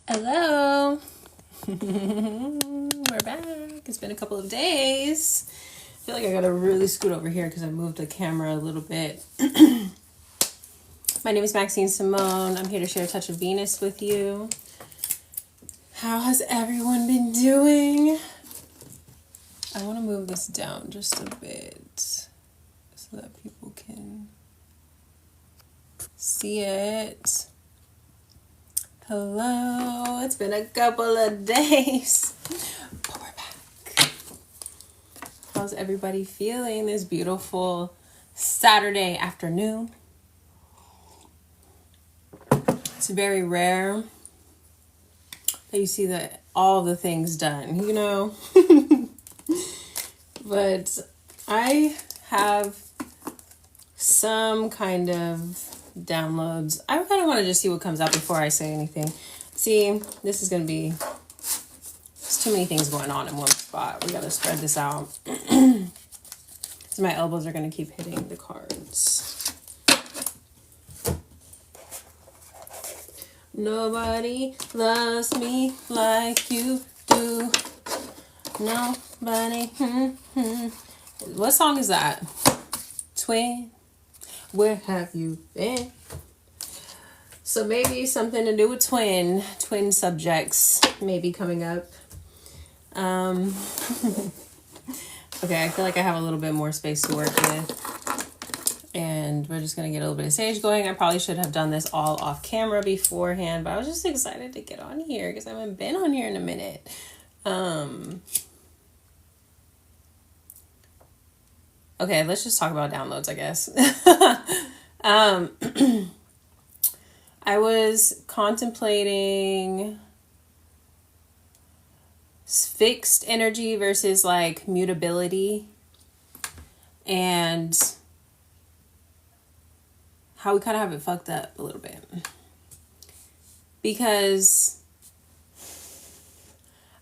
Hello. We're back. It's been a couple of days. I feel like I gotta really scoot over here because I moved the camera a little bit. My name is Maxine Samone. I'm here to share a touch of Venus with you. How has everyone been doing? I want to move this down just a bit so that people can see it. Hello. It's been a couple of days, but we're back. How's everybody feeling this beautiful Saturday afternoon? It's very rare that you see all the things done, you know? But I have some kind of downloads. I kind of want to just see what comes out before I say anything. See, this is going to be... There's too many things going on in one spot. We got to spread this out. So my elbows are going to keep hitting the cards. Nobody loves me like you do. Nobody. What song is that? Twin. Where have you been? So maybe something to do with twin subjects maybe coming up. Okay, I feel like I have a little bit more space to work with. And we're just going to get a little bit of sage going. I probably should have done this all off camera beforehand, but I was just excited to get on here because I haven't been on here in a minute. Okay, let's just talk about downloads, I guess. I was contemplating fixed energy versus like mutability and how we kind of have it fucked up a little bit. Because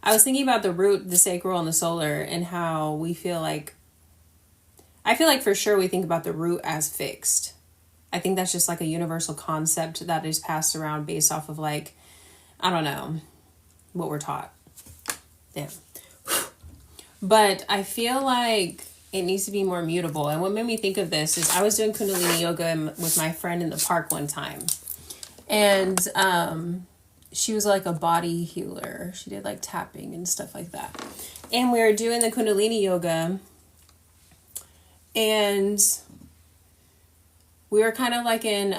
I was thinking about the root, the sacral, and the solar, and how we feel like, I feel like for sure we think about the root as fixed. I think that's just like a universal concept that is passed around based off of like, I don't know, what we're taught. Yeah. But I feel like it needs to be more mutable. And what made me think of this is I was doing Kundalini yoga with my friend in the park one time. And she was like a body healer. She did like tapping and stuff like that. And we were doing the Kundalini yoga. And we were kind of like in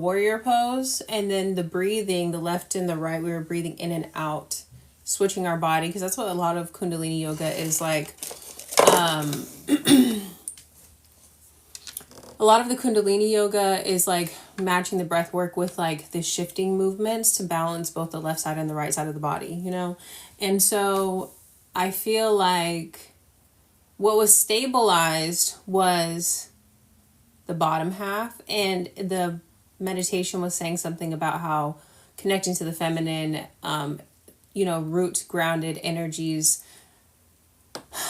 warrior pose. And then the breathing, the left and the right, we were breathing in and out, switching our body. Because that's what a lot of Kundalini yoga is like. A lot of the Kundalini yoga is like matching the breath work with like the shifting movements to balance both the left side and the right side of the body, you know? And so I feel like what was stabilized was the bottom half, and the meditation was saying something about how connecting to the feminine, root grounded energies.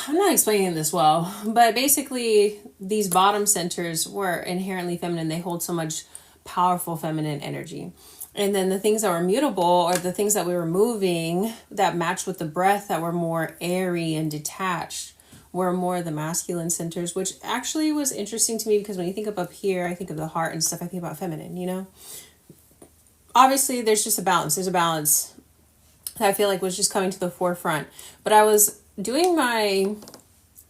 I'm not explaining this well, but basically these bottom centers were inherently feminine. They hold so much powerful feminine energy. And then the things that were mutable, or the things that we were moving that matched with the breath, that were more airy and detached, were more the masculine centers, which actually was interesting to me because when you think of up here, I think of the heart and stuff. I think about feminine, you know? Obviously, there's just a balance. There's a balance that I feel like was just coming to the forefront. But I was doing my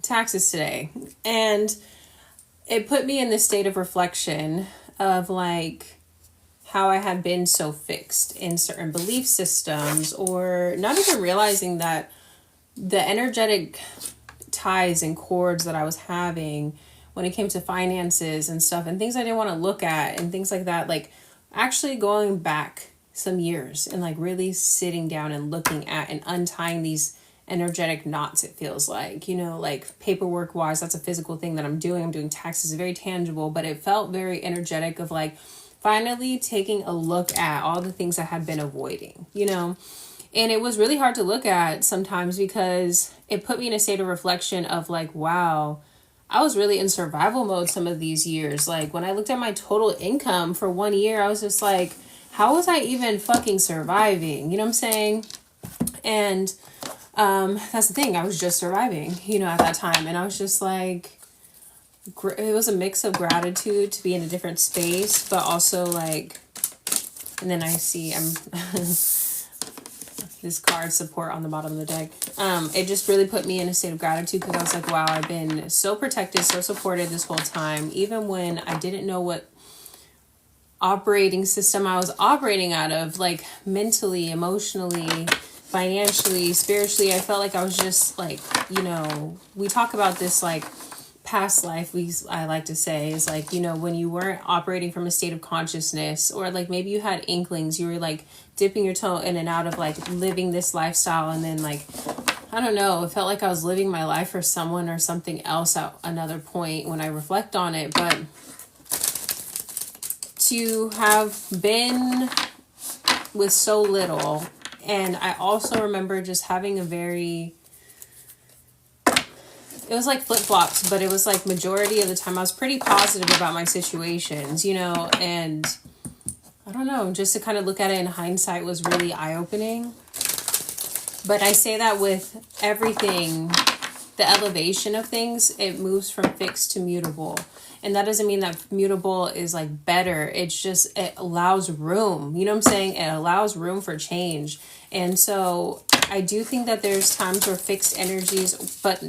taxes today, and it put me in this state of reflection of like how I had been so fixed in certain belief systems, or not even realizing that the energetic ties and cords that I was having when it came to finances and stuff and things I didn't want to look at and things like that, like actually going back some years and like really sitting down and looking at and untying these energetic knots, it feels like, you know, like paperwork wise, that's a physical thing that I'm doing taxes, very tangible, but it felt very energetic of like finally taking a look at all the things I had been avoiding, you know. And it was really hard to look at sometimes because it put me in a state of reflection of like, wow, I was really in survival mode some of these years. Like when I looked at my total income for 1 year, I was just like, how was I even fucking surviving? You know what I'm saying? And that's the thing. I was just surviving, you know, at that time. And I was just like, it was a mix of gratitude to be in a different space, but also like, and then I see this card support on the bottom of the deck. It just really put me in a state of gratitude because I was like, wow, I've been so protected, so supported this whole time, even when I didn't know what operating system I was operating out of, like mentally, emotionally, financially, spiritually. I felt like I was just like, you know, we talk about this like past life, I like to say, is like, you know, when you weren't operating from a state of consciousness, or like maybe you had inklings, you were like dipping your toe in and out of like living this lifestyle, and then like, I don't know, it felt like I was living my life for someone or something else at another point when I reflect on it. But to have been with so little, and I also remember just having a very, it was like flip-flops, but it was like majority of the time I was pretty positive about my situations, you know, and I don't know, just to kind of look at it in hindsight was really eye-opening. But I say that with everything, the elevation of things, it moves from fixed to mutable. And that doesn't mean that mutable is like better. It's just, it allows room. You know what I'm saying? It allows room for change. And so I do think that there's times where fixed energies, but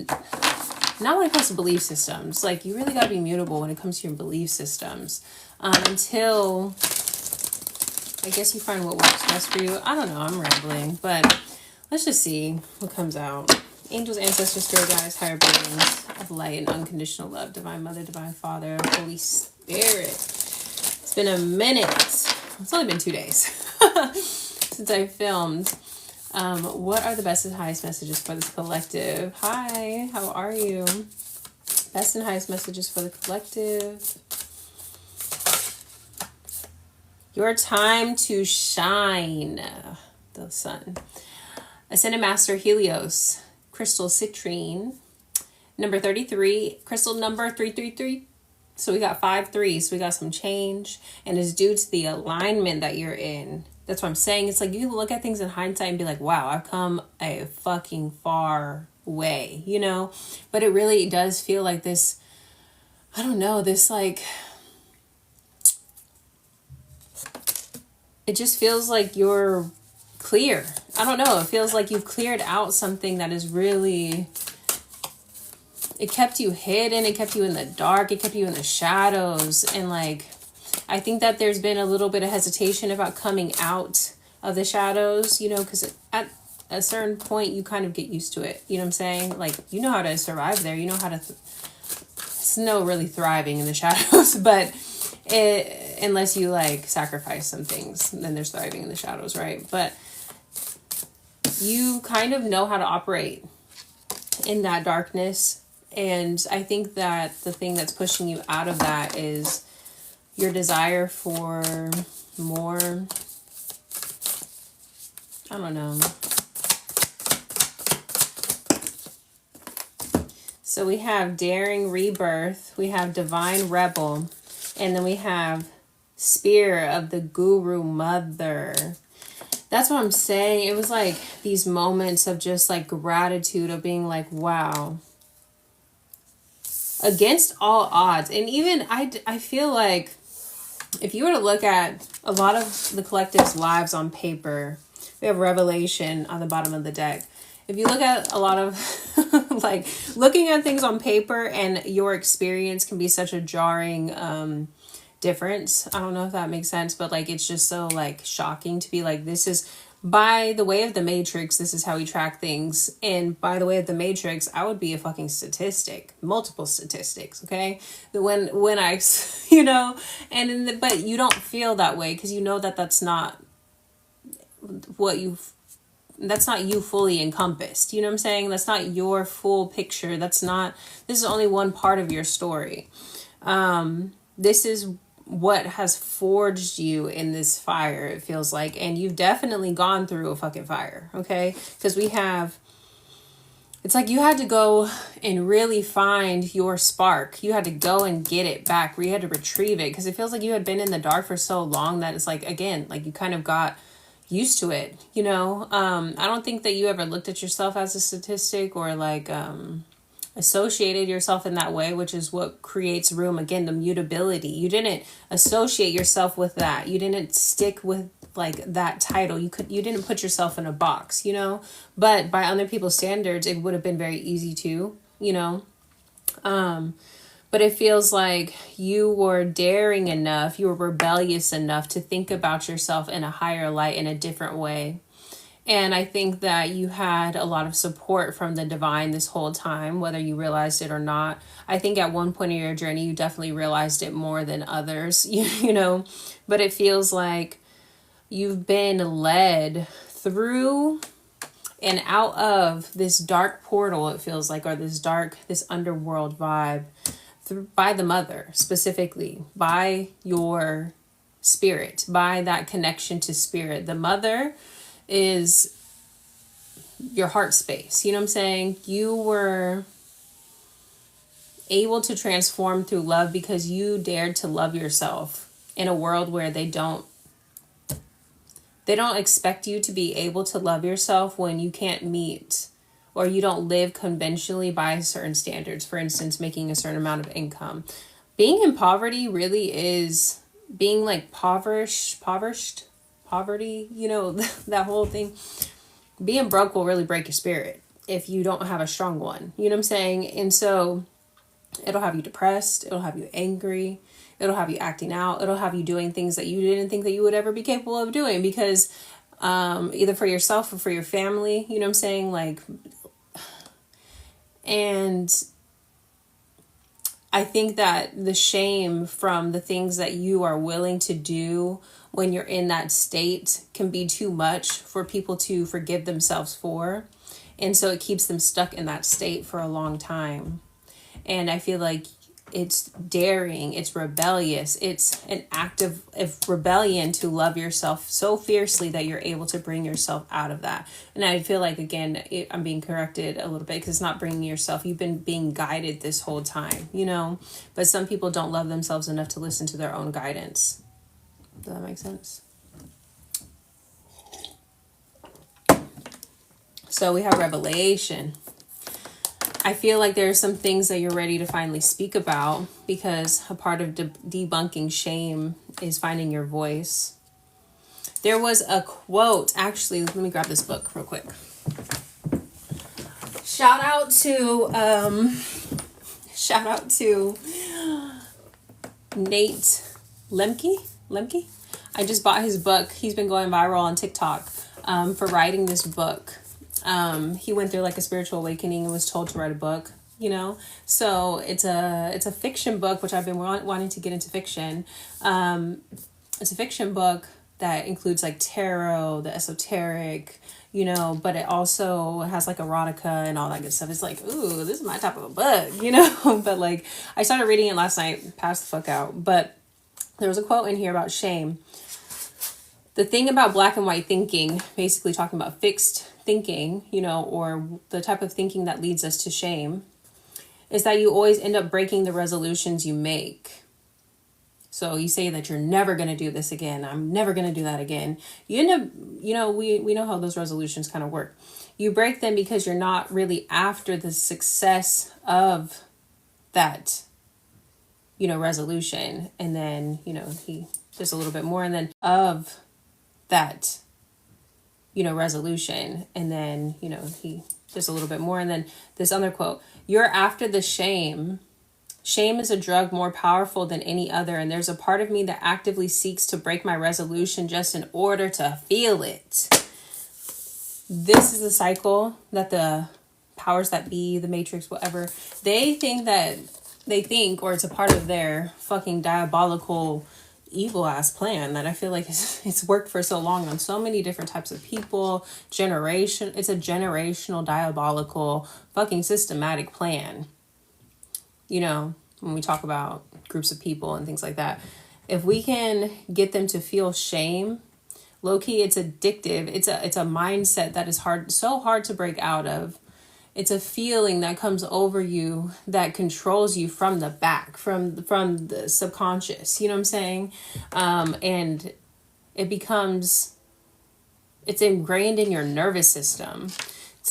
not when it comes to belief systems. Like, you really got to be mutable when it comes to your belief systems. Until, I guess, you find what works best for you. I don't know. I'm rambling. But let's just see what comes out. Angels, ancestors, spirit guides, higher beings of light and unconditional love, divine mother, divine father, Holy Spirit. It's been a minute. It's only been 2 days since I filmed. What are the best and highest messages for this collective? Hi, how are you? Best and highest messages for the collective. Your time to shine. The sun. Ascended Master Helios. Crystal Citrine. Number 33. Crystal number 333. So we got 5 3s. So we got some change. And it's due to the alignment that you're in. That's what I'm saying. It's like you can look at things in hindsight and be like, wow, I've come a fucking far way, you know? But it really does feel like this, I don't know, this like, it just feels like you're clear. I don't know. It feels like you've cleared out something that is really, it kept you hidden. It kept you in the dark. It kept you in the shadows. And like, I think that there's been a little bit of hesitation about coming out of the shadows, you know, because at a certain point you kind of get used to it. You know what I'm saying? Like, you know how to survive there. You know how to, it's no really thriving in the shadows, but unless you like sacrifice some things, then there's thriving in the shadows, right? But you kind of know how to operate in that darkness. And I think that the thing that's pushing you out of that is your desire for more, I don't know. So we have Daring Rebirth, we have Divine Rebel, and then we have Spear of the Guru Mother. That's what I'm saying. It was like these moments of just like gratitude, of being like, wow. Against all odds. And even I feel like if you were to look at a lot of the collective's lives on paper, we have Revelation on the bottom of the deck. If you look at a lot of like looking at things on paper and your experience can be such a jarring difference. I don't know if that makes sense, but like it's just so like shocking to be like, this is by the way of the Matrix, this is how we track things. And by the way of the Matrix, I would be a fucking statistic, multiple statistics. Okay. When I, you know, and in the, but you don't feel that way because you know that that's not what that's not you fully encompassed. You know what I'm saying? That's not your full picture. This is only one part of your story. This is what has forged you in this fire, it feels like. And you've definitely gone through a fucking fire, okay? Because it's it's like you had to go and really find your spark. You had to go and get it back, where you had to retrieve it, because it feels like you had been in the dark for so long that it's like, again, like you kind of got used to it, you know? I don't think that you ever looked at yourself as a statistic, or like associated yourself in that way, which is what creates room, again, the mutability. You didn't associate yourself with that. You didn't stick with like that title. You didn't put yourself in a box, you know? But by other people's standards, it would have been very easy to, you know? But it feels like you were daring enough, you were rebellious enough to think about yourself in a higher light, in a different way. And I think that you had a lot of support from the divine this whole time, whether you realized it or not. I think at one point in your journey, you definitely realized it more than others, you know? But it feels like you've been led through and out of this dark portal, it feels like, or this underworld vibe, by the mother, specifically, by your spirit, by that connection to spirit. The mother is your heart space. You know what I'm saying? You were able to transform through love because you dared to love yourself in a world where they don't expect you to be able to love yourself when you can't meet, or you don't live conventionally by certain standards. For instance, making a certain amount of income. Being in poverty really is being like poverty, you know, that whole thing. Being broke will really break your spirit if you don't have a strong one. You know what I'm saying? And so it'll have you depressed. It'll have you angry. It'll have you acting out. It'll have you doing things that you didn't think that you would ever be capable of doing, because either for yourself or for your family, you know what I'm saying? Like, and I think that the shame from the things that you are willing to do when you're in that state can be too much for people to forgive themselves for. And so it keeps them stuck in that state for a long time. And I feel like it's daring, it's rebellious, it's an act of rebellion to love yourself so fiercely that you're able to bring yourself out of that. And I feel like, again, I'm being corrected a little bit, because it's not bringing yourself. You've been being guided this whole time, you know, but some people don't love themselves enough to listen to their own guidance. Does that make sense? So we have revelation. I feel like there are some things that you're ready to finally speak about, because a part of debunking shame is finding your voice. There was a quote, actually, let me grab this book real quick. Shout out to Nate Lemke. I just bought his book. He's been going viral on TikTok for writing this book. He went through like a spiritual awakening and was told to write a book, you know? So it's a fiction book, which I've been wanting to get into fiction. It's a fiction book that includes like tarot, the esoteric, you know, but it also has like erotica and all that good stuff. It's like, ooh, this is my type of a book, you know? But like, I started reading it last night, passed the fuck out. But there was a quote in here about shame. The thing about black and white thinking, basically talking about fixed thinking, you know, or the type of thinking that leads us to shame, is that you always end up breaking the resolutions you make. So you say that you're never going to do this again. I'm never going to do that again. You end up, you know, we know how those resolutions kind of work. You break them because you're not really after the success of that, you know, resolution. And then, you know, he does a little bit more, and then of that, you know, resolution. And then, you know, he does a little bit more. And then this other quote, you're after the shame. Shame is a drug more powerful than any other. And there's a part of me that actively seeks to break my resolution just in order to feel it. This is the cycle that the powers that be, the Matrix, whatever, they think, or it's a part of their fucking diabolical evil ass plan that I feel like it's worked for so long on so many different types of people. It's a generational, diabolical, fucking systematic plan. You know, when we talk about groups of people and things like that, if we can get them to feel shame, low key, it's addictive. It's a mindset that is so hard to break out of. It's a feeling that comes over you that controls you from the back, from the subconscious. You know what I'm saying? And it becomes, it's ingrained in your nervous system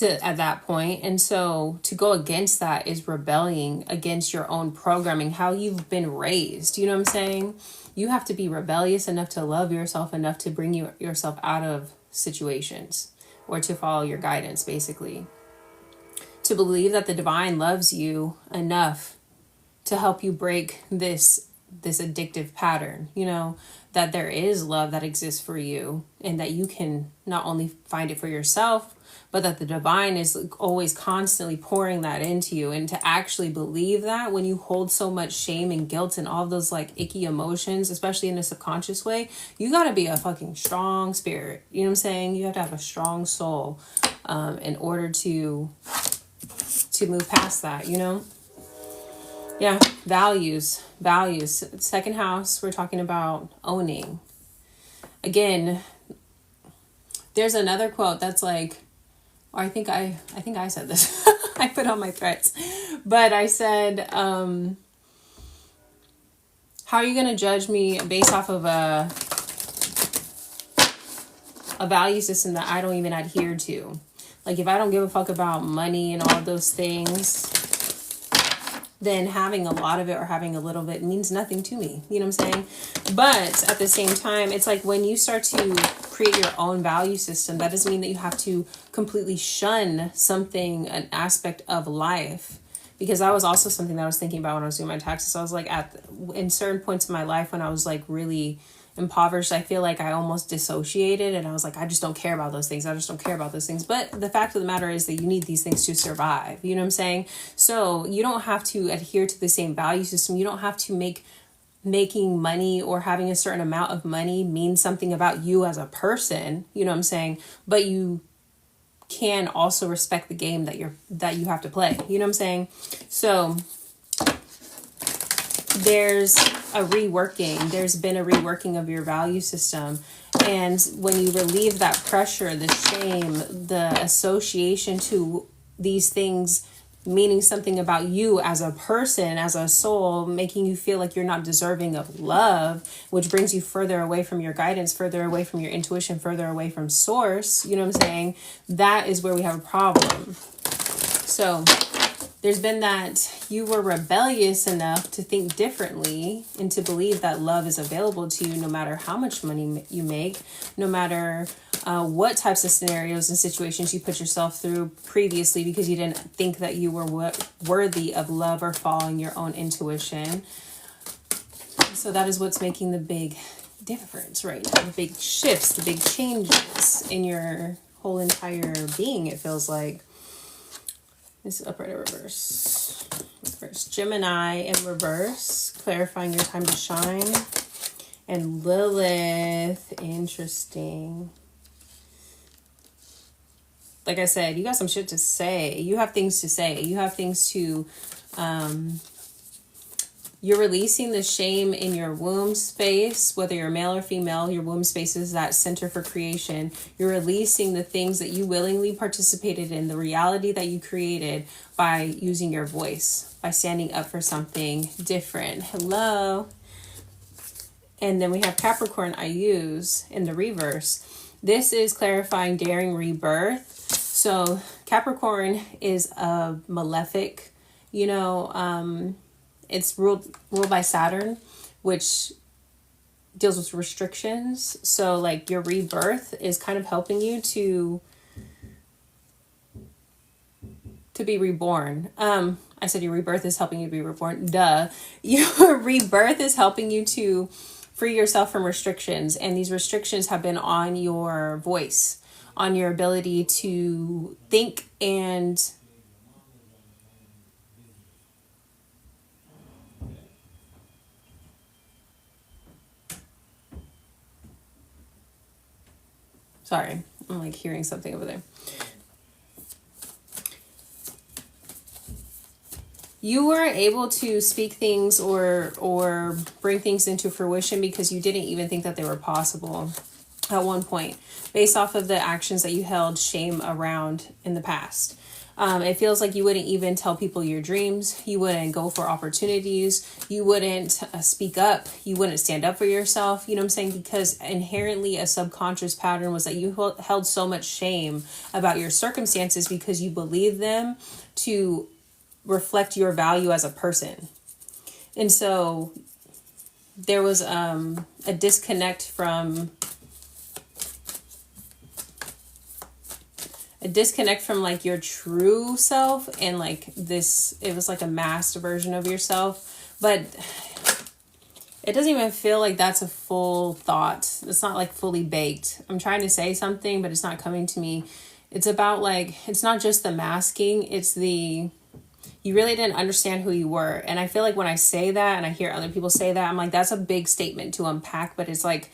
at that point. And so to go against that is rebelling against your own programming, how you've been raised. You know what I'm saying? You have to be rebellious enough to love yourself enough to bring yourself out of situations, or to follow your guidance, basically. To believe that the divine loves you enough to help you break this addictive pattern, you know, that there is love that exists for you, and that you can not only find it for yourself, but that the divine is always constantly pouring that into you. And to actually believe that, when you hold so much shame and guilt and all those like icky emotions, especially in a subconscious way, you got to be a fucking strong spirit. You know what I'm saying? You have to have a strong soul in order to move past that, you know? Yeah, values. Second house, we're talking about owning. Again, there's another quote that's like, or I think I said this. I put on my threads. But I said, how are you going to judge me based off of a value system that I don't even adhere to? Like, if I don't give a fuck about money and all of those things, then having a lot of it or having a little bit means nothing to me. You know what I'm saying? But at the same time, it's like when you start to create your own value system, that doesn't mean that you have to completely shun something, an aspect of life. Because that was also something that I was thinking about when I was doing my taxes. I was like, in certain points in my life when I was like really impoverished, I feel like I almost dissociated, and I was like, I just don't care about those things. But the fact of the matter is that you need these things to survive. You know what I'm saying? So you don't have to adhere to the same value system. You don't have to making money or having a certain amount of money mean something about you as a person. You know what I'm saying? But you can also respect the game that you have to play. You know what I'm saying? So there's been a reworking of your value system. And when you relieve that pressure, the shame, the association to these things meaning something about you as a person, as a soul, making you feel like you're not deserving of love, which brings you further away from your guidance, further away from your intuition, further away from source, you know what I'm saying? That is where we have a problem. So there's been that you were rebellious enough to think differently and to believe that love is available to you no matter how much money you make, no matter what types of scenarios and situations you put yourself through previously, because you didn't think that you were worthy of love or following your own intuition. So that is what's making the big difference right now, the big shifts, the big changes in your whole entire being, it feels like. This is upright or reverse. Gemini in reverse, clarifying your time to shine. And Lilith, interesting. Like I said, you got some shit to say. You have things to say. You have things to... you're releasing the shame in your womb space, whether you're male or female. Your womb space is that center for creation. You're releasing the things that you willingly participated in, the reality that you created by using your voice, by standing up for something different. Hello. And then we have Capricorn, I use in the reverse. This is clarifying daring rebirth. So Capricorn is a malefic, it's ruled by Saturn, which deals with restrictions. So like your rebirth is kind of helping you to be reborn. I said your rebirth is helping you to be reborn. Duh. Your rebirth is helping you to free yourself from restrictions. And these restrictions have been on your voice, on your ability to think and... Sorry, I'm like hearing something over there. You weren't able to speak things or bring things into fruition because you didn't even think that they were possible at one point, based off of the actions that you held shame around in the past. It feels like you wouldn't even tell people your dreams. You wouldn't go for opportunities. You wouldn't speak up. You wouldn't stand up for yourself. You know what I'm saying? Because inherently a subconscious pattern was that you held so much shame about your circumstances because you believed them to reflect your value as a person. And so there was a disconnect from like your true self, and like this, it was like a masked version of yourself, but it doesn't even feel like that's a full thought. It's not like fully baked. I'm trying to say something, but it's not coming to me. It's about like, it's not just the masking, it's the, you really didn't understand who you were. And I feel like when I say that and I hear other people say that, I'm like, that's a big statement to unpack, but it's like,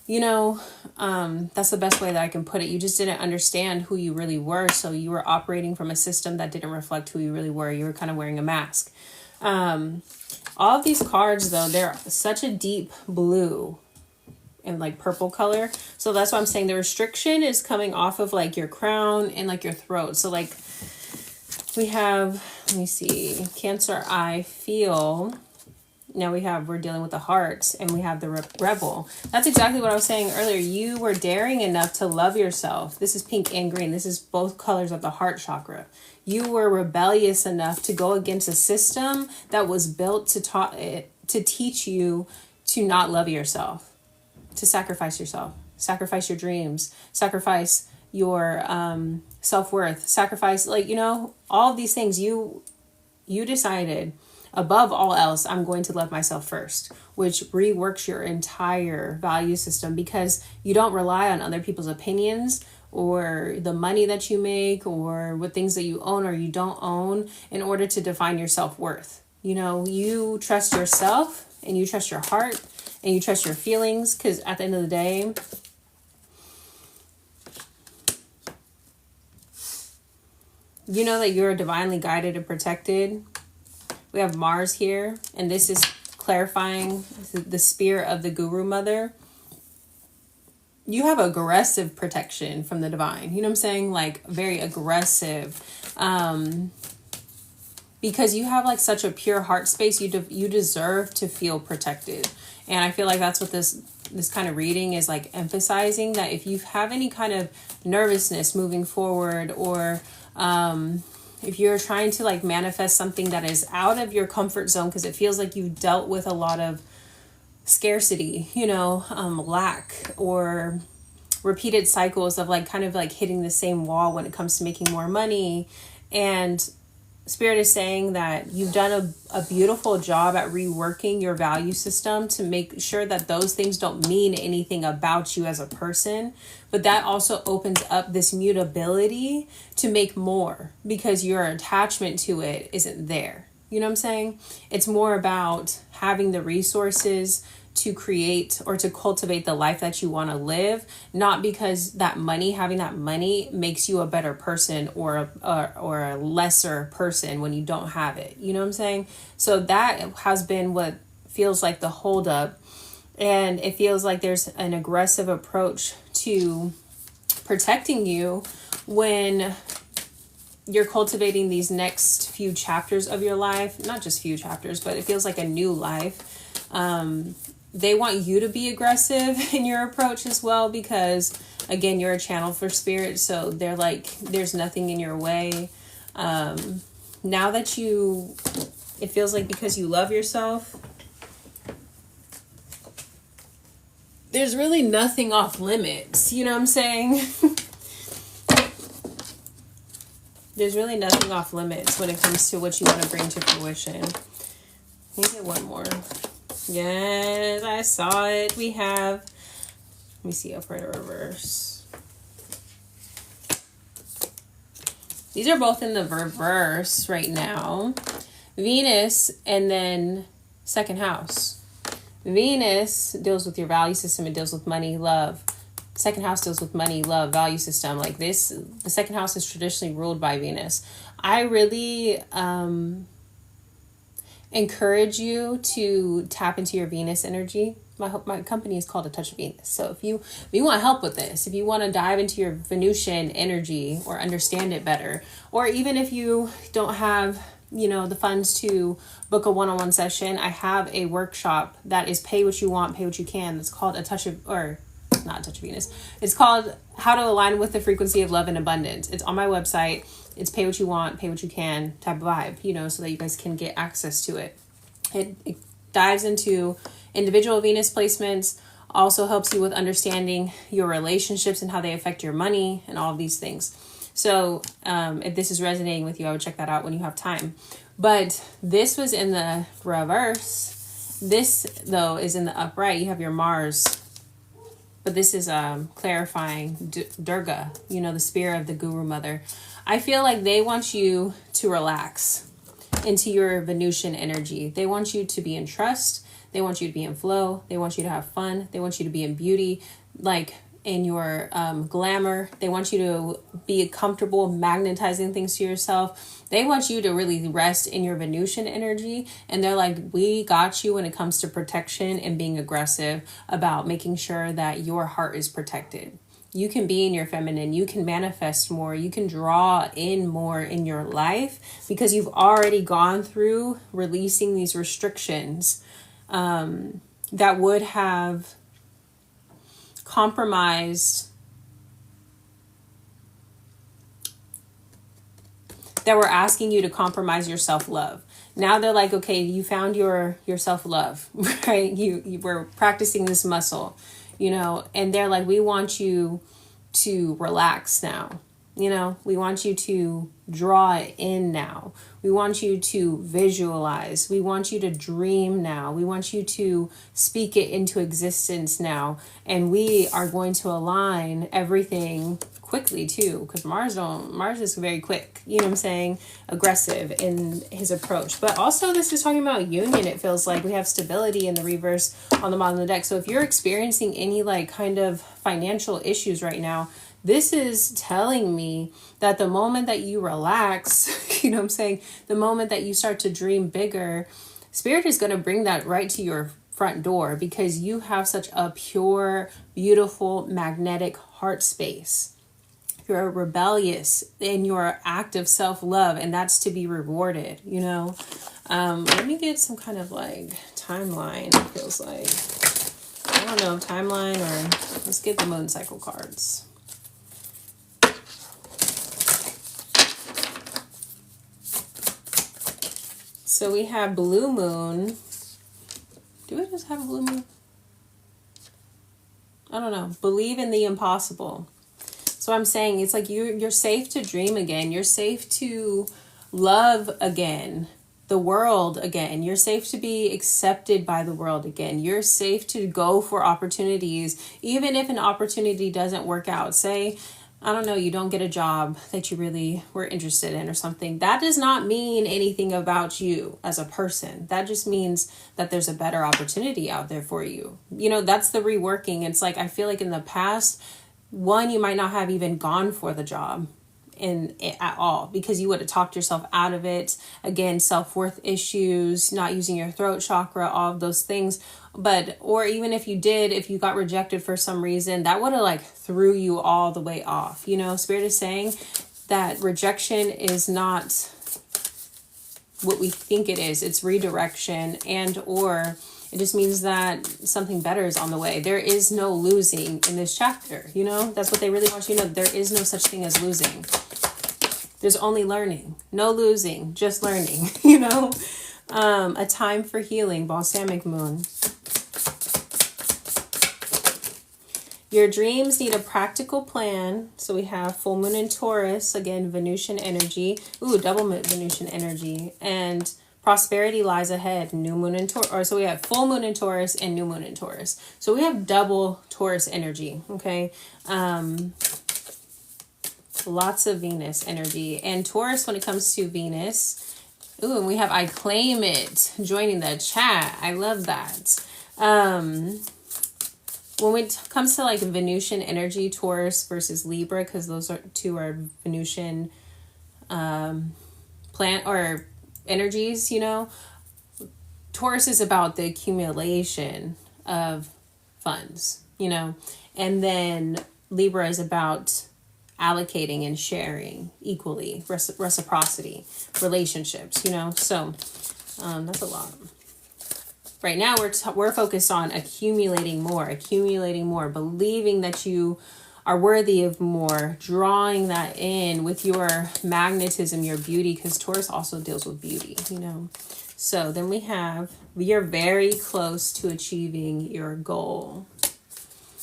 you know, that's the best way that I can put it. You just didn't understand who you really were. So you were operating from a system that didn't reflect who you really were. You were kind of wearing a mask. All of these cards, though, they're such a deep blue and like purple color. So that's why I'm saying the restriction is coming off of like your crown and like your throat. So like we have, let me see, Cancer, I feel. Now we're dealing with the heart, and we have the rebel. That's exactly what I was saying earlier. You were daring enough to love yourself. This is pink and green. This is both colors of the heart chakra. You were rebellious enough to go against a system that was built to teach you to not love yourself, to sacrifice yourself, sacrifice your dreams, sacrifice your self-worth, sacrifice, like, you know, all of these things. You decided, above all else, I'm going to love myself first, which reworks your entire value system, because you don't rely on other people's opinions or the money that you make or what things that you own or you don't own in order to define your self-worth. You know, you trust yourself and you trust your heart and you trust your feelings, because at the end of the day, you know that you're divinely guided and protected. We have Mars here, and this is clarifying the spirit of the Guru Mother. You have aggressive protection from the divine. You know what I'm saying? Like very aggressive. Because you have like such a pure heart space, you deserve to feel protected. And I feel like that's what this kind of reading is like emphasizing, that if you have any kind of nervousness moving forward, or if you're trying to like manifest something that is out of your comfort zone, because it feels like you've dealt with a lot of scarcity, you know, lack, or repeated cycles of like kind of like hitting the same wall when it comes to making more money. And Spirit is saying that you've done a beautiful job at reworking your value system to make sure that those things don't mean anything about you as a person. But that also opens up this mutability to make more, because your attachment to it isn't there. You know what I'm saying? It's more about having the resources to create or to cultivate the life that you want to live, not because having that money makes you a better person or a lesser person when you don't have it. You know what I'm saying? So that has been what feels like the holdup, and it feels like there's an aggressive approach to protecting you when you're cultivating these next few chapters of your life. Not just few chapters, but it feels like a new life. They want you to be aggressive in your approach as well, because again, you're a channel for spirit. So they're like, there's nothing in your way. Now that it feels like because you love yourself, there's really nothing off limits. You know what I'm saying? There's really nothing off limits when it comes to what you want to bring to fruition. Let me get one more. Yes, I saw it. We have, let me see, upright or reverse. These are both in the reverse right now. Venus and then second house. Venus deals with your value system. It deals with money, love. Second house deals with money, love, value system. Like this, the second house is traditionally ruled by Venus. I really encourage you to tap into your Venus energy. my company is called A Touch of Venus. So if you want help with this, if you want to dive into your Venusian energy or understand it better, or even if you don't have, the funds to book a one-on-one session, I have a workshop that is pay what you want, pay what you can. It's called not A Touch of Venus. It's called How to Align with the Frequency of Love and Abundance. It's on my website. It's pay what you want, pay what you can type of vibe, so that you guys can get access to it. It dives into individual Venus placements, also helps you with understanding your relationships and how they affect your money and all of these things. So if this is resonating with you, I would check that out when you have time. But this was in the reverse. This, though, is in the upright. You have your Mars. But this is clarifying Durga, the spirit of the Guru Mother. I feel like they want you to relax into your Venusian energy. They want you to be in trust. They want you to be in flow. They want you to have fun. They want you to be in beauty, like in your glamour. They want you to be comfortable magnetizing things to yourself. They want you to really rest in your Venusian energy. And they're like, we got you when it comes to protection and being aggressive about making sure that your heart is protected. You can be in your feminine, you can manifest more, you can draw in more in your life because you've already gone through releasing these restrictions that would have compromised, that were asking you to compromise your self-love. Now they're like, okay, you found your self-love, right? You were practicing this muscle. And they're like, we want you to relax now. We want you to draw it in now. We want you to visualize. We want you to dream now. We want you to speak it into existence now. And we are going to align everything quickly too, because Mars is very quick, aggressive in his approach. But also this is talking about union. It feels like we have stability in the reverse on the bottom of the deck. So if you're experiencing any kind of financial issues right now, this is telling me that the moment that you relax, the moment that you start to dream bigger, Spirit is going to bring that right to your front door because you have such a pure, beautiful, magnetic heart space. You're rebellious in your act of self-love, and that's to be rewarded, Let me get some kind of timeline, it feels like. I don't know, timeline, or let's get the moon cycle cards. So we have blue moon. Do we just have a blue moon? I don't know. Believe in the impossible. So I'm saying it's like you're safe to dream again. You're safe to love again. The world again. You're safe to be accepted by the world again. You're safe to go for opportunities. Even if an opportunity doesn't work out. Say, I don't know, you don't get a job that you really were interested in or something. That does not mean anything about you as a person. That just means that there's a better opportunity out there for you. That's the reworking. It's like, I feel like in the past, you might not have even gone for the job at all because you would have talked yourself out of it. Again, self-worth issues, not using your throat chakra, all of those things. Or even if you did, if you got rejected for some reason, that would have threw you all the way off. Spirit is saying that rejection is not what we think it is. It's redirection or it just means that something better is on the way. There is no losing in this chapter. That's what they really want you to know. There is no such thing as losing. There's only learning. No losing, just learning, A time for healing, balsamic moon. Your dreams need a practical plan. So we have full moon in Taurus, again, Venusian energy. Ooh, double moon Venusian energy. And prosperity lies ahead, new moon in Taurus. So we have full moon in Taurus and new moon in Taurus. So we have double Taurus energy, okay? Lots of Venus energy. And Taurus, when it comes to Venus, ooh, and we have I Claim It joining the chat. I love that. When it comes to Venusian energy, Taurus versus Libra, because those two are Venusian plant or energies, Taurus is about the accumulation of funds, you know, and then Libra is about allocating and sharing equally, reciprocity, relationships, you know. So that's a lot. Right now we're focused on accumulating more, believing that you are worthy of more, drawing that in with your magnetism, your beauty, because Taurus also deals with beauty, you know. So then you're very close to achieving your goal.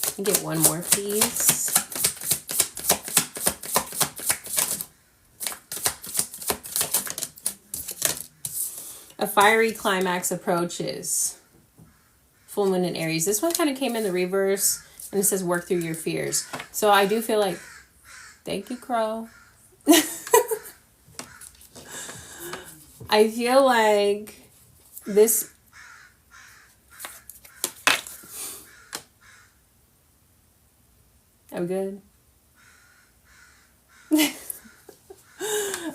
Can I get one more, please? A fiery climax approaches. Full moon in Aries. This one kind of came in the reverse, and it says work through your fears. So I do feel like, thank you, Crow. I feel like this. I'm good.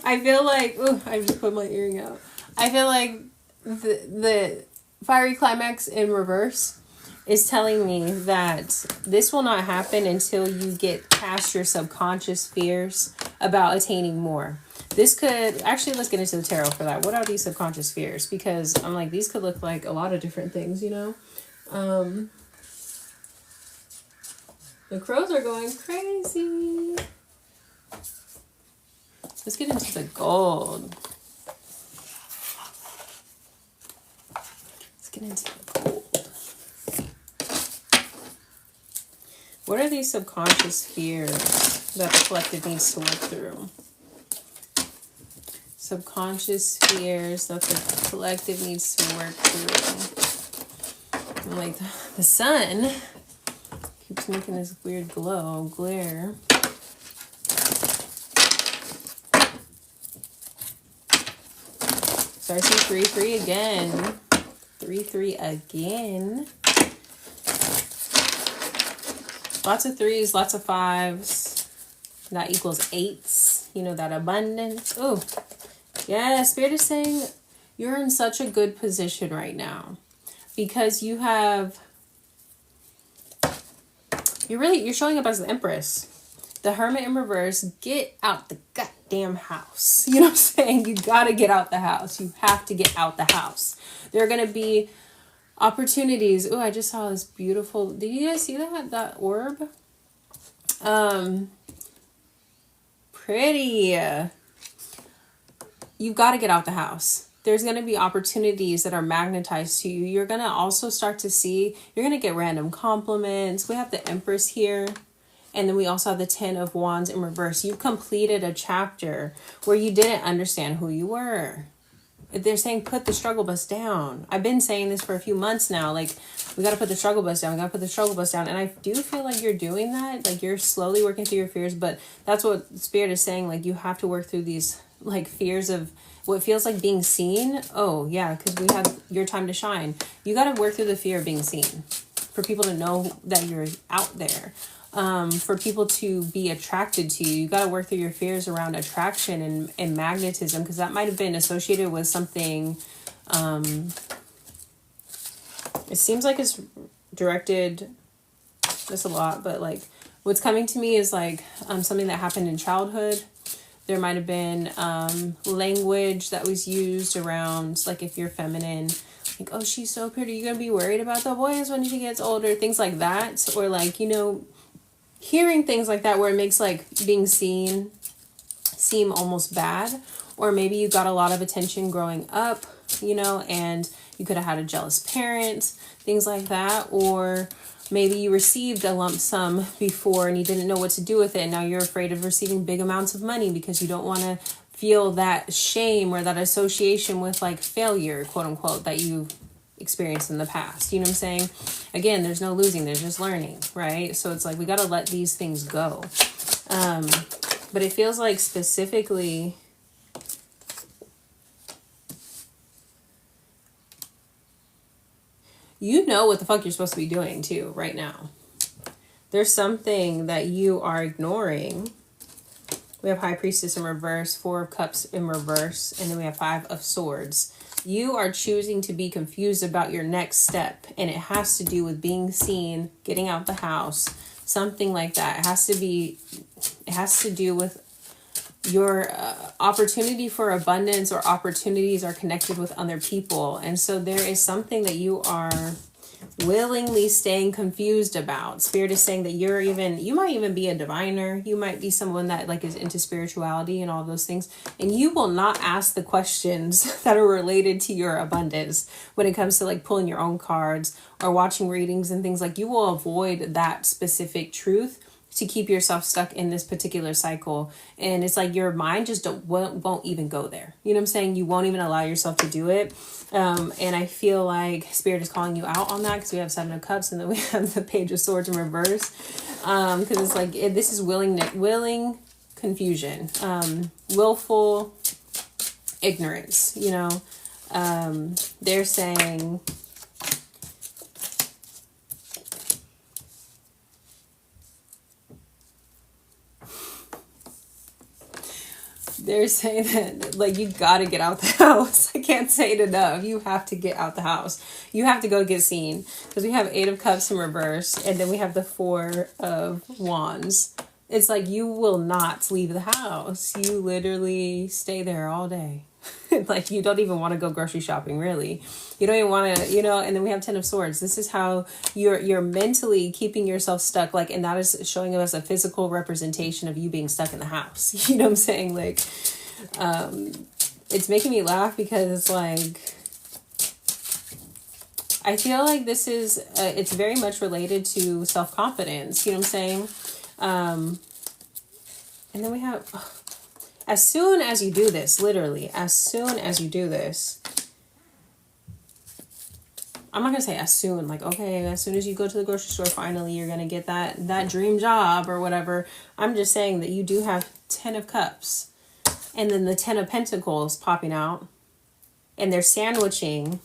I feel like, ooh, I just put my earring out. I feel like the fiery climax in reverse is telling me that this will not happen until you get past your subconscious fears about attaining more. This could, actually, let's get into the tarot for that. What are these subconscious fears? Because I'm like, these could look like a lot of different things, you know? The crows are going crazy. Let's get into the gold. Let's get into the gold. What are these subconscious fears that the collective needs to work through? Subconscious fears that the collective needs to work through. And like the sun keeps making this weird glare. So I see 3-3 again. 3-3 again. Lots of 3s, lots of 5s. That equals 8s. You know, that abundance. Oh, yeah, Spirit is saying you're in such a good position right now. Because you're showing up as the Empress. The Hermit in reverse, get out the goddamn house. You know what I'm saying? You gotta get out the house. You have to get out the house. There are gonna be opportunities. Oh, I just saw this beautiful, did you guys see that orb? Pretty. You've got to get out the house. There's going to be opportunities that are magnetized to you. You're going to also start to see, you're going to get random compliments. We have the Empress here. And then we also have the 10 of Wands in reverse. You completed a chapter where you didn't understand who you were. They're saying put the struggle bus down. I've been saying this for a few months now. Like, we got to put the struggle bus down. We got to put the struggle bus down. And I do feel like you're doing that. Like, you're slowly working through your fears. But that's what Spirit is saying. Like, you have to work through these, like, fears of what feels like being seen. Oh, yeah, because we have your time to shine. You got to work through the fear of being seen. For people to know that you're out there. For people to be attracted to you, you got to work through your fears around attraction and magnetism, because that might have been associated with something. It seems like it's directed, that's a lot, but like what's coming to me is like something that happened in childhood. There might have been language that was used around, like, if you're feminine, like, oh, she's so pretty, you're gonna be worried about the boys when she gets older, things like that. Or like, you know, hearing things like that where it makes like being seen seem almost bad. Or maybe you got a lot of attention growing up, you know, and you could have had a jealous parent, things like that. Or maybe you received a lump sum before and you didn't know what to do with it, and now you're afraid of receiving big amounts of money because you don't want to feel that shame or that association with like failure, quote unquote, that you experienced in the past. You know what I'm saying? Again, there's no losing, there's just learning, right? So it's like we got to let these things go. But it feels like specifically you know what the fuck you're supposed to be doing too right now. There's something that you are ignoring. We have High Priestess in reverse, 4 of Cups in reverse, and then we have 5 of Swords. You are choosing to be confused about your next step, and it has to do with being seen, getting out the house, something like that. It has to do with your opportunity for abundance, or opportunities are connected with other people. And so there is something that you are willingly staying confused about. Spirit is saying that you might even be a diviner. You might be someone that like is into spirituality and all those things. And you will not ask the questions that are related to your abundance when it comes to like pulling your own cards or watching readings and things. Like, you will avoid that specific truth to keep yourself stuck in this particular cycle. And it's like your mind just won't even go there. You know what I'm saying? You won't even allow yourself to do it. And I feel like Spirit is calling you out on that, because we have 7 of Cups and then we have the Page of Swords in reverse. Because it's like, this is willing confusion, willful ignorance, you know. They're saying, that, like, you gotta get out the house. I can't say it enough. You have to get out the house. You have to go get seen. Because we have 8 of Cups in reverse, and then we have the 4 of Wands. It's like, you will not leave the house. You literally stay there all day. Like, you don't even want to go grocery shopping, really. You don't even want to, you know. And then we have 10 of Swords. This is how you're mentally keeping yourself stuck. Like, and that is showing us a physical representation of you being stuck in the house. You know what I'm saying? Like, it's making me laugh because it's like, I feel like this is, it's very much related to self-confidence. You know what I'm saying? And then we have, as soon as you do this, literally, as soon as you do this, I'm not going to say as soon, like, okay, as soon as you go to the grocery store, finally, you're going to get that dream job or whatever. I'm just saying that you do have 10 of Cups and then the 10 of Pentacles popping out, and they're sandwiching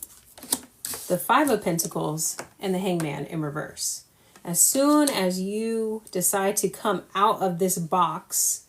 the 5 of Pentacles and the Hangman in reverse. As soon as you decide to come out of this box,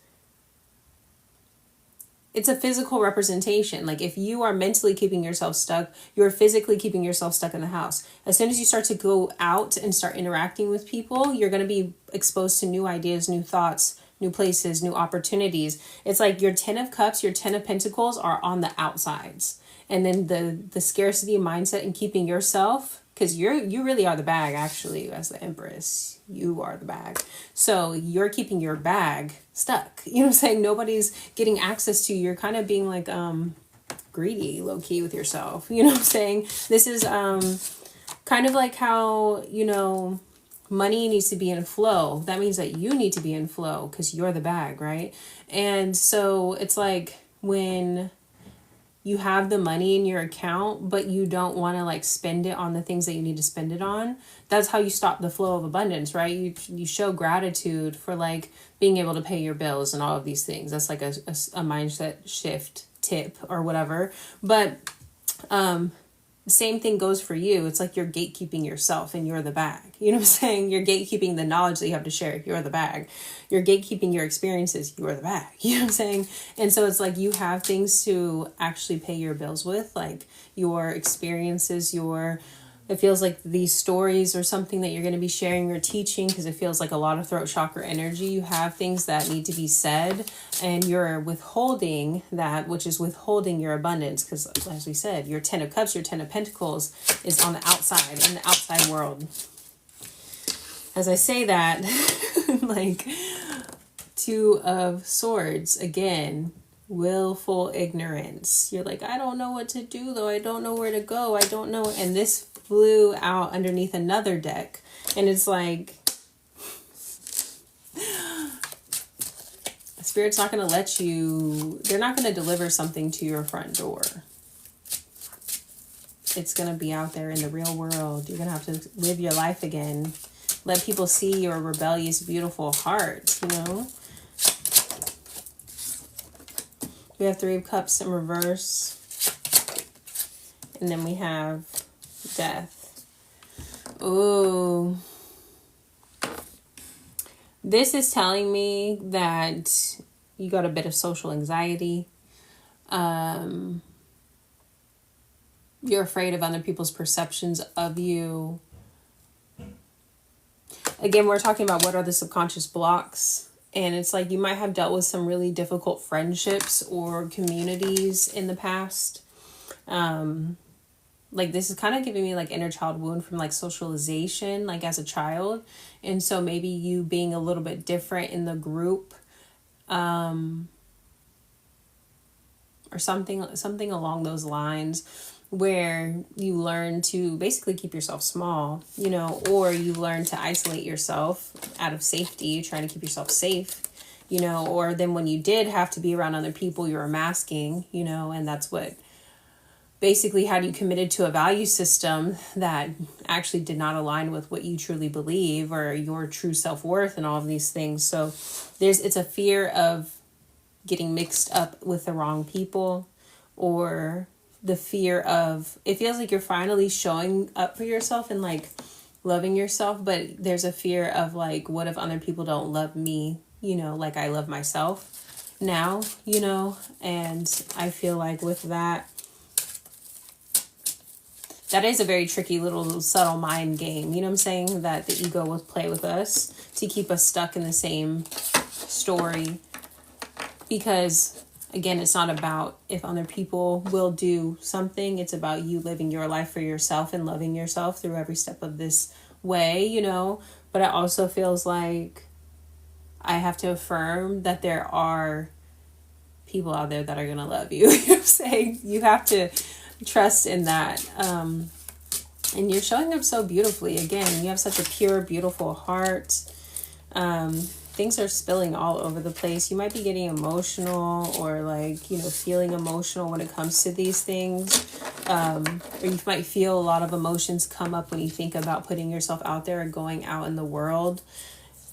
it's a physical representation. Like, if you are mentally keeping yourself stuck, you're physically keeping yourself stuck in the house. As soon as you start to go out and start interacting with people, you're going to be exposed to new ideas, new thoughts, new places, new opportunities. It's like your 10 of Cups, your 10 of Pentacles are on the outsides. And then the scarcity mindset and keeping yourself, because you really are the bag, actually, as the Empress. You are the bag. So you're keeping your bag stuck. You know what I'm saying? Nobody's getting access to you. You're kind of being like greedy, low-key with yourself. You know what I'm saying? This is kind of like how, you know, money needs to be in flow. That means that you need to be in flow because you're the bag, right? And so it's like when you have the money in your account, but you don't want to like spend it on the things that you need to spend it on. That's how you stop the flow of abundance, right? You show gratitude for like being able to pay your bills and all of these things. That's like a mindset shift tip or whatever. But the same thing goes for you. It's like you're gatekeeping yourself and you're the bag. You know what I'm saying? You're gatekeeping the knowledge that you have to share. You're the bag. You're gatekeeping your experiences. You're the bag. You know what I'm saying? And so it's like you have things to actually pay your bills with, like your experiences, it feels like these stories or something that you're going to be sharing or teaching, because it feels like a lot of throat chakra energy. You have things that need to be said and you're withholding that, which is withholding your abundance. Because as we said, your 10 of Cups, your 10 of Pentacles is on the outside, in the outside world. As I say that, like 2 of Swords, again, willful ignorance. You're like, I don't know what to do though. I don't know where to go. I don't know. And this flew out underneath another deck, and it's like Spirit's not going to let you, they're not going to deliver something to your front door. It's going to be out there in the real world. You're going to have to live your life again. Let people see your rebellious, beautiful heart, you know. We have 3 of Cups in reverse, and then we have Death. Ooh. This is telling me that you got a bit of social anxiety. you're afraid of other people's perceptions of you. Again, we're talking about what are the subconscious blocks. And it's like you might have dealt with some really difficult friendships or communities in the past. Like this is kind of giving me like inner child wound from like socialization, like as a child. And so maybe you being a little bit different in the group, or something along those lines, where you learn to basically keep yourself small, you know, or you learn to isolate yourself out of safety, trying to keep yourself safe, you know, or then when you did have to be around other people, you were masking, you know, and that's what basically had you committed to a value system that actually did not align with what you truly believe or your true self-worth and all of these things. So it's a fear of getting mixed up with the wrong people, or the fear of, it feels like you're finally showing up for yourself and like loving yourself, but there's a fear of like, what if other people don't love me, you know, like I love myself now, you know? And I feel like with that is a very tricky little subtle mind game, you know what I'm saying, that the ego will play with us to keep us stuck in the same story. Because again, it's not about if other people will do something. It's about you living your life for yourself and loving yourself through every step of this way, you know. But it also feels like I have to affirm that there are people out there that are going to love you. You know what I'm saying? You have to trust in that. And you're showing up so beautifully. Again, you have such a pure, beautiful heart. Things are spilling all over the place. You might be getting emotional or like, you know, feeling emotional when it comes to these things. Or you might feel a lot of emotions come up when you think about putting yourself out there or going out in the world.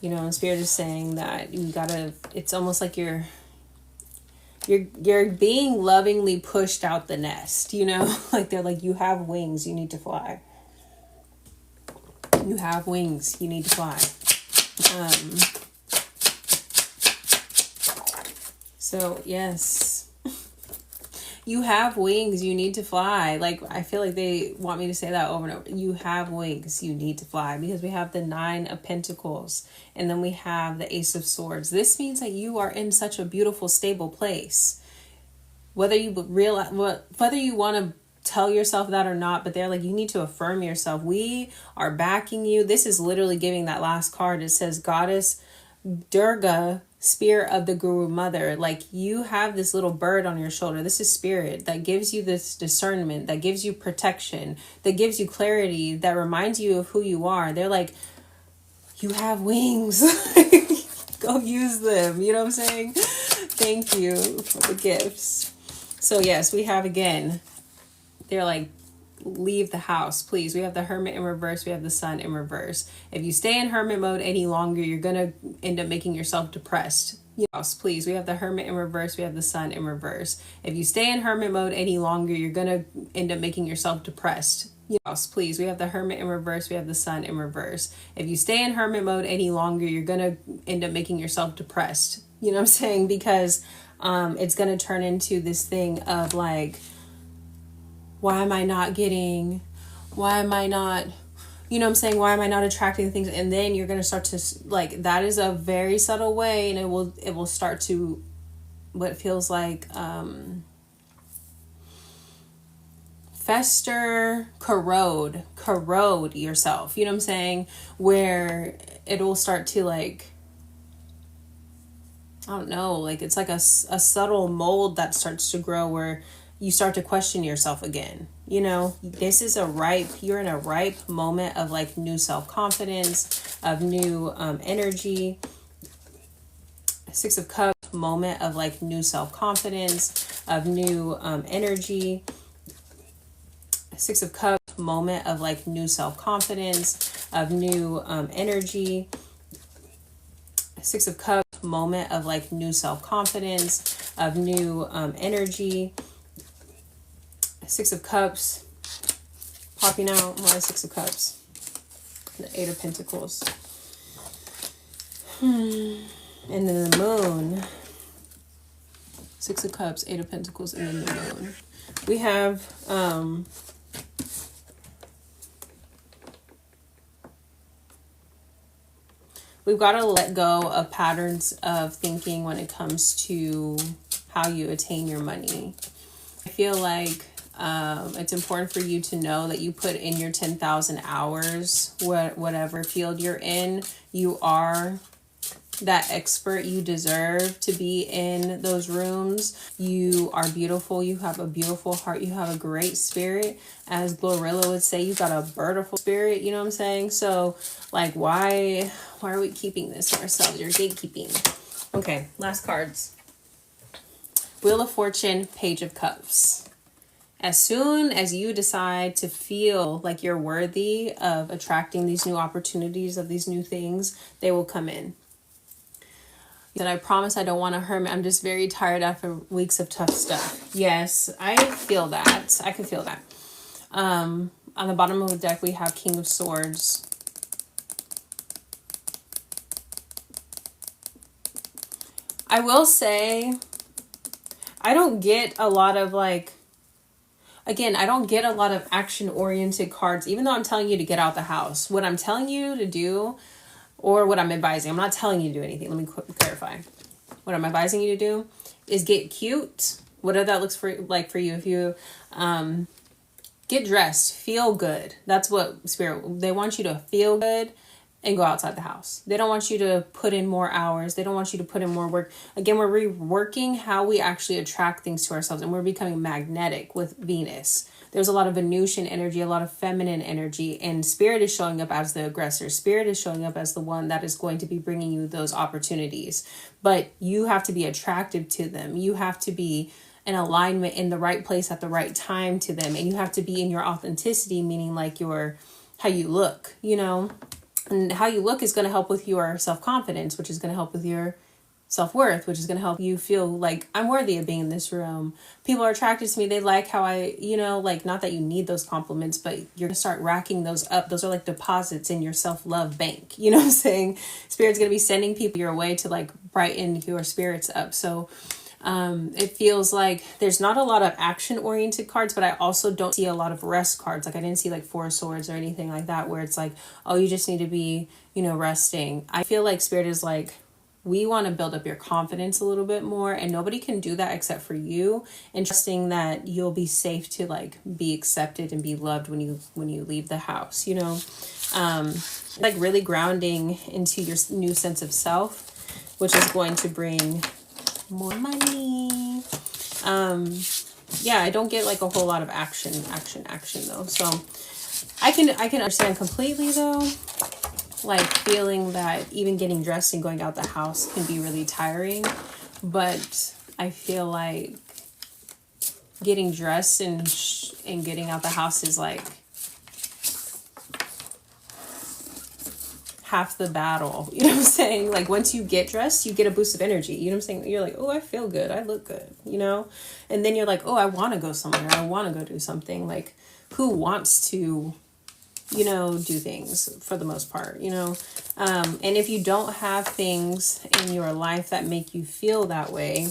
You know, and Spirit is saying that you gotta, it's almost like you're being lovingly pushed out the nest, you know, like they're like, you have wings, you need to fly. You have wings, you need to fly. So yes, you have wings, you need to fly. Like, I feel like they want me to say that over and over. You have wings, you need to fly, because we have the 9 of Pentacles and then we have the Ace of Swords. This means that you are in such a beautiful, stable place. Whether you want to tell yourself that or not, but they're like, you need to affirm yourself. We are backing you. This is literally giving that last card. It says Goddess Durga, Spear of the Guru Mother. Like, you have this little bird on your shoulder. This is Spirit that gives you this discernment, that gives you protection, that gives you clarity, that reminds you of who you are. They're like, you have wings. Go use them. You know what I'm saying? Thank you for the gifts. So yes, we have, again, they're like, leave the house, please. We have the Hermit in reverse. We have the Sun in reverse. If you stay in hermit mode any longer, you're going to end up making yourself depressed. Yes, please. We have the Hermit in reverse. We have the Sun in reverse. If you stay in hermit mode any longer, you're going to end up making yourself depressed. Yes, please. We have the Hermit in reverse. We have the Sun in reverse. If you stay in hermit mode any longer, you're going to end up making yourself depressed. You know what I'm saying? Because it's going to turn into this thing of like, why am I not, you know what I'm saying? Why am I not attracting things? And then you're going to start to, like, that is a very subtle way, and it will start to, what feels like, fester, corrode yourself. You know what I'm saying? Where it will start to, like, I don't know, like, it's like a subtle mold that starts to grow where you start to question yourself again. You know, this is you're in a ripe moment of like new self-confidence, of new energy. 6 of Cups, moment of like new self-confidence, of new energy. 6 of Cups, moment of like new self-confidence, of new energy. 6 of Cups, moment of like new self-confidence, of new energy. 6 of Cups popping out. Why 6 of Cups? The 8 of Pentacles. And then the Moon. 6 of Cups, 8 of Pentacles, and then the Moon. We have we've got to let go of patterns of thinking when it comes to how you attain your money. I feel like it's important for you to know that you put in your 10,000 hours, whatever field you're in, you are that expert. You deserve to be in those rooms. You are beautiful. You have a beautiful heart. You have a great spirit. As Glorilla would say, you got a birdiful spirit. You know what I'm saying? So like, why are we keeping this for ourselves? You're gatekeeping. Okay, last cards. Wheel of Fortune, Page of Cups. As soon as you decide to feel like you're worthy of attracting these new opportunities, of these new things, they will come in. That I promise I don't want to hurt me. I'm just very tired after weeks of tough stuff. Yes, I feel that. I can feel that. On the bottom of the deck, we have King of Swords. I will say, I don't get a lot of like, again, I don't get a lot of action-oriented cards, even though I'm telling you to get out the house. What I'm telling you to do, or what I'm advising, I'm not telling you to do anything. Let me clarify. What I'm advising you to do is get cute, whatever that looks like for you. If you get dressed, feel good. That's what Spirit, they want you to feel good and go outside the house. They don't want you to put in more hours. They don't want you to put in more work. Again, we're reworking how we actually attract things to ourselves, and we're becoming magnetic with Venus. There's a lot of Venusian energy, a lot of feminine energy, and Spirit is showing up as the aggressor. Spirit is showing up as the one that is going to be bringing you those opportunities. But you have to be attractive to them. You have to be in alignment in the right place at the right time to them. And you have to be in your authenticity, meaning like how you look, you know? And how you look is going to help with your self-confidence, which is going to help with your self-worth, which is going to help you feel like I'm worthy of being in this room. People are attracted to me. They like how I, like, not that you need those compliments, but you're going to start racking those up. Those are like deposits in your self-love bank. You know what I'm saying? Spirit's going to be sending people your way to like brighten your spirits up. So it feels like there's not a lot of action-oriented cards, but I also don't see a lot of rest cards. Like I didn't see like Four of Swords or anything like that, where it's like, oh, you just need to be, resting. I feel like Spirit is like, we want to build up your confidence a little bit more, and nobody can do that except for you, and trusting that you'll be safe to like be accepted and be loved when you leave the house, like really grounding into your new sense of self, which is going to bring more money. I don't get like a whole lot of action though. So I can understand completely though, like feeling that even getting dressed and going out the house can be really tiring. But I feel like getting dressed and getting out the house is like half the battle. You know what I'm saying? Like once you get dressed, you get a boost of energy. You know what I'm saying? You're like, oh, I feel good. I look good, And then you're like, oh, I want to go somewhere. I want to go do something. Like who wants to, do things for the most part, and if you don't have things in your life that make you feel that way,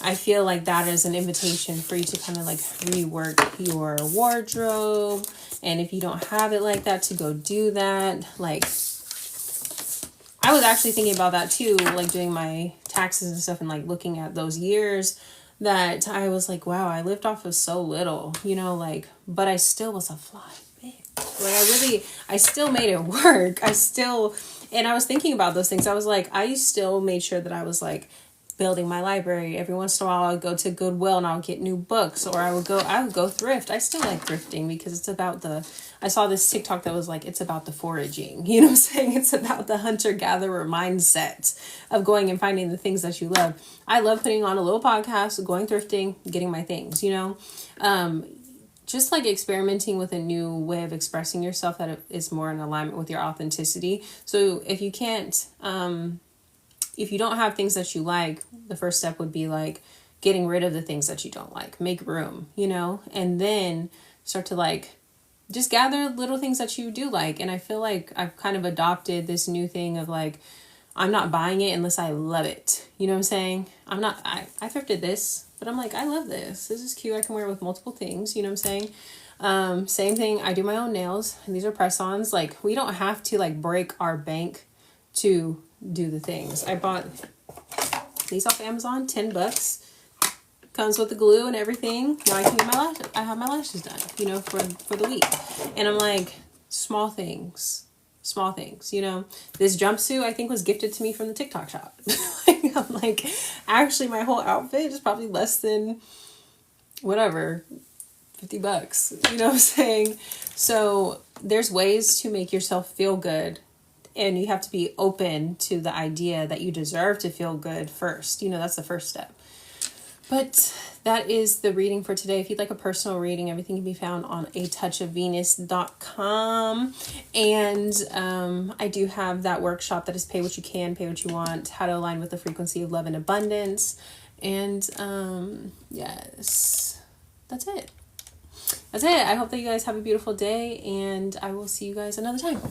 I feel like that is an invitation for you to kind of like rework your wardrobe. And if you don't have it like that, to go do that. Like I was actually thinking about that too, like doing my taxes and stuff and like looking at those years that I was like, wow, I lived off of so little, but I still was a fly bitch. Like I still made it work. And I was thinking about those things. I was like, I still made sure that I was like building my library. Every once in a while I would go to Goodwill and I would get new books, or I would go thrift. I still like thrifting because it's about I saw this TikTok that was like, it's about the foraging, you know what I'm saying? It's about the hunter-gatherer mindset of going and finding the things that you love. I love putting on a little podcast, going thrifting, getting my things, just like experimenting with a new way of expressing yourself that is more in alignment with your authenticity. So if you can't, if you don't have things that you like, the first step would be like getting rid of the things that you don't like, make room, and then start to like just gather little things that you do like. And I feel like I've kind of adopted this new thing of like, I'm not buying it unless I love it. You know what I'm saying? I thrifted this, but I'm like, I love this. This is cute. I can wear it with multiple things. You know what I'm saying? Same thing. I do my own nails, and these are press-ons. Like we don't have to like break our bank to do the things. I bought these off Amazon, $10. Comes with the glue and everything. Now I can get I have my lashes done, you know, for the week. And I'm like, small things, you know. This jumpsuit I think was gifted to me from the TikTok shop. I'm like, actually my whole outfit is probably less than whatever, $50. You know what I'm saying? So there's ways to make yourself feel good, and you have to be open to the idea that you deserve to feel good first. You know, that's the first step. But that is the reading for today. If you'd like a personal reading, everything can be found on atouchofvenus.com. And I do have that workshop that is pay what you can, pay what you want, how to align with the frequency of love and abundance. And yes, that's it. I hope that you guys have a beautiful day, and I will see you guys another time.